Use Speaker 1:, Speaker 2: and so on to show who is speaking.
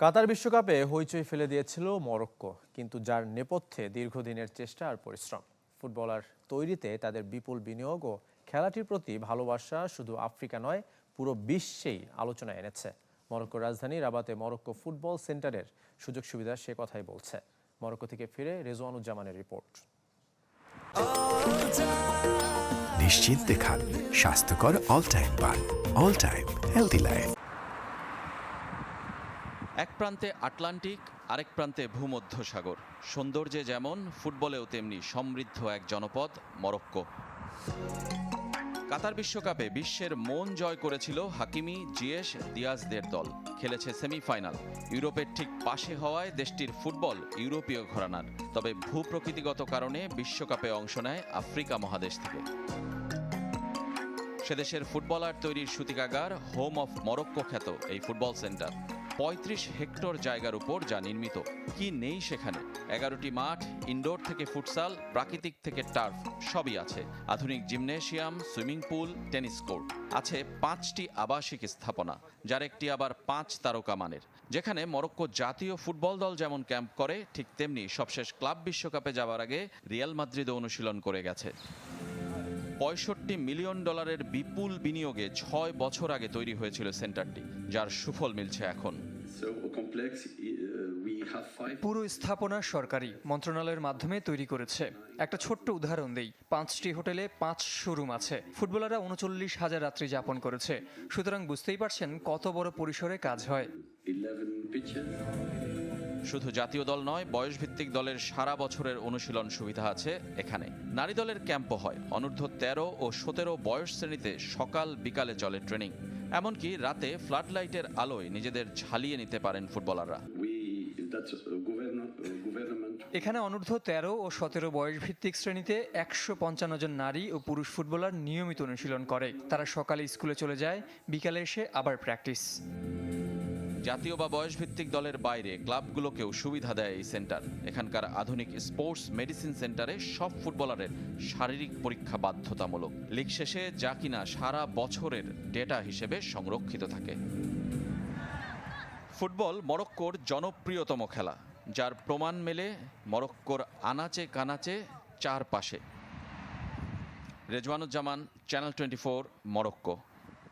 Speaker 1: কাতার বিশ্বকাপে হইচই ফেলে দিয়েছিল মরক্কো, কিন্তু যার নেপথ্যে দীর্ঘদিনের চেষ্টা আর পরিশ্রম। ফুটবলার তৈরিতে তাদের বিপুল বিনিয়োগ ও খেলাটির প্রতি ভালোবাসা শুধু আফ্রিকা নয়, পুরো বিশ্বেই আলোচনা এনেছে। মরক্কোর রাজধানী রাবাতে মরক্কো ফুটবল সেন্টারের সুযোগ সুবিধা সে কথাই বলছে। মরক্কো থেকে ফিরে রেজওয়ানুজ্জামানের রিপোর্ট।
Speaker 2: নিশ্চিন্তে খান স্বাস্থ্যকর অল টাইম পান, অল টাইম হেলদি লাইফ।
Speaker 3: এক প্রান্তে আটলান্টিক, আরেক প্রান্তে ভূমধ্যসাগর। সৌন্দর্যে যেমন, ফুটবলেও তেমনি সমৃদ্ধ এক জনপদ মরক্কো। কাতার বিশ্বকাপে বিশ্বের মন জয় করেছিল হাকিমি, জিয়েশ, দিয়াজদের দল। খেলেছে সেমিফাইনাল। ইউরোপের ঠিক পাশে হওয়ায় দেশটির ফুটবল ইউরোপীয় ঘরানার। তবে ভূপ্রকৃতিগত কারণে বিশ্বকাপে অংশ নেয় আফ্রিকা মহাদেশ থেকে। সেদেশের ফুটবলার তৈরির সূতিকাগার হোম অফ মরক্কো খ্যাত এই ফুটবল সেন্টার ৩৫ হেক্টর জায়গার উপর যা নির্মিত। কি নেই সেখানে? ১১টি মাঠ, ইনডোর থেকে ফুটসাল, প্রাকৃতিক থেকে টার্ফ, সবই আছে। আধুনিক gymnasium, swimming pool, tennis court. আছে ৫টি আবাসিক স্থাপনা, যার একটি আবার ৫ তারকা মানের। যেখানে মরক্কো জাতীয় ফুটবল দল যেমন ক্যাম্প করে, ঠিক তেমনি সবশেষ ক্লাব বিশ্বকাপে যাওয়ার আগে রিয়াল মাদ্রিদে অনুশীলন করে গেছে। $৬৫ মিলিয়ন বিপুল বিনিয়োগে ৬ বছর আগে তৈরি হয়েছিল সেন্টারটি, যার সুফল মিলছে এখন।
Speaker 4: পুরো স্থাপনা সরকারি মন্ত্রণালয়ের মাধ্যমে তৈরি করেছে। একটা ছোট্ট উদাহরণ দেই, 5টি হোটেলে 500 রুম আছে। ফুটবলাররা ৩৯,০০০ রাত্রি যাপন করেছে। সুতরাং বুঝতেই পারছেন কত বড় পরিসরে কাজ হয়।
Speaker 3: শুধু জাতীয় দল নয়, বয়সভিত্তিক দলের সারা বছরের অনুশীলন সুবিধা আছে এখানে। নারী দলের ক্যাম্পও হয়। অনূর্ধ্ব 13 ও 17 বয়স শ্রেণীতে সকাল বিকালে চলে ট্রেনিং। এমনকি রাতে ফ্লাড লাইটের আলোয় নিজেদের ঝালিয়ে নিতে পারেন ফুটবলাররা।
Speaker 4: এখানে অনূর্ধ্ব 13 ও 17 বয়স ভিত্তিক শ্রেণীতে 155 জন নারী ও পুরুষ ফুটবলার নিয়মিত অনুশীলন করে। তারা সকালে স্কুলে চলে যায়, বিকালে এসে আবার প্র্যাকটিস।
Speaker 3: জাতীয় বা বয়সভিত্তিক দলের বাইরে ক্লাবগুলোকেও সুবিধা দেয় এই সেন্টার। এখানকার আধুনিক স্পোর্টস মেডিসিন সেন্টারে সব ফুটবলারের শারীরিক পরীক্ষা বাধ্যতামূলক। লিগ শেষে যা কিনা সারা বছরের ডেটা হিসেবে সংরক্ষিত থাকে। ফুটবল মরক্কোর জনপ্রিয়তম খেলা, যার প্রমাণ মেলে মরক্কোর আনাচে কানাচে চারপাশে। Rezwanuzzaman, channel 24, Morocco.